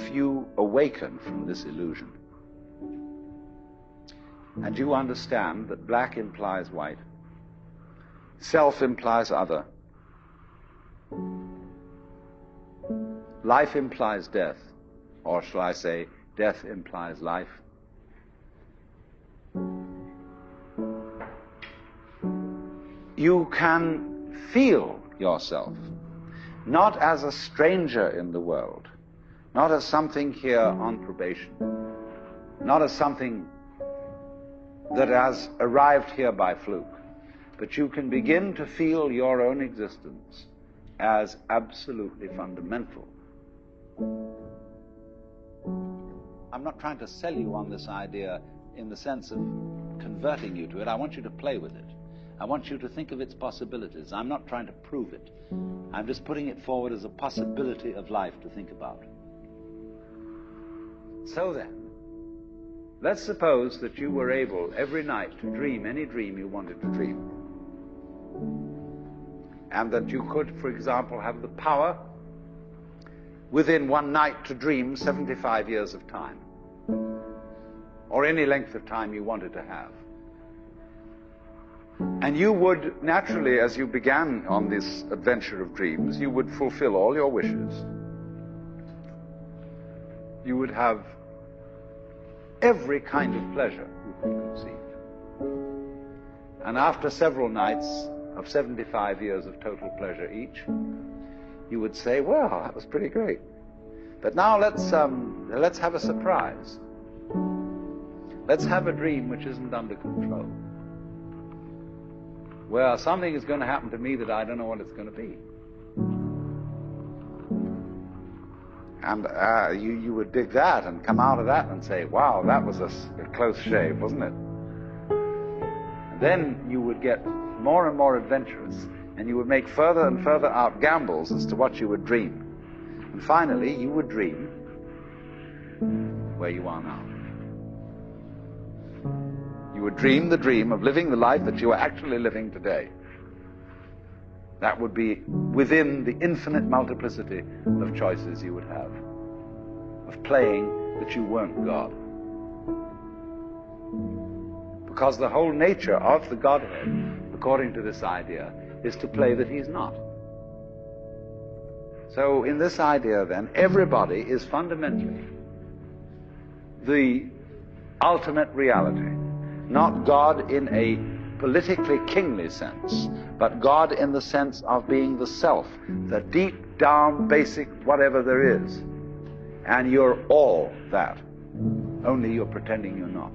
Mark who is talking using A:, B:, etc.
A: if you awaken from this illusion and you understand that black implies white, self implies other, life implies death, or shall I say, death implies life, you can feel yourself not as a stranger in the world, not as something here on probation, not as something that has arrived here by fluke, but you can begin to feel your own existence as absolutely fundamental. I'm not trying to sell you on this idea in the sense of converting you to it. I want you to play with it. I want you to think of its possibilities. I'm not trying to prove it. I'm just putting it forward as a possibility of life to think about. So then, let's suppose that you were able every night to dream any dream you wanted to dream. And that you could, for example, have the power within one night to dream 75 years of time, or any length of time you wanted to have. And you would naturally, as you began on this adventure of dreams, you would fulfill all your wishes. You would have every kind of pleasure you could conceive. And after several nights of 75 years of total pleasure each, you would say, well, that was pretty great. But now let's have a surprise. Let's have a dream which isn't under control. Well, something is going to happen to me that I don't know what it's going to be. And you would dig that and come out of that and say, wow, that was a close shave, wasn't it? And then you would get more and more adventurous, and you would make further and further out gambles as to what you would dream. And finally, you would dream where you are now. You would dream the dream of living the life that you are actually living today. That would be within the infinite multiplicity of choices you would have, of playing that you weren't God. Because the whole nature of the Godhead, according to this idea, is to play that he's not. So in this idea then, everybody is fundamentally the ultimate reality. Not God in a politically kingly sense, but God in the sense of being the self, the deep down basic whatever there is. And you're all that, only you're pretending you're not.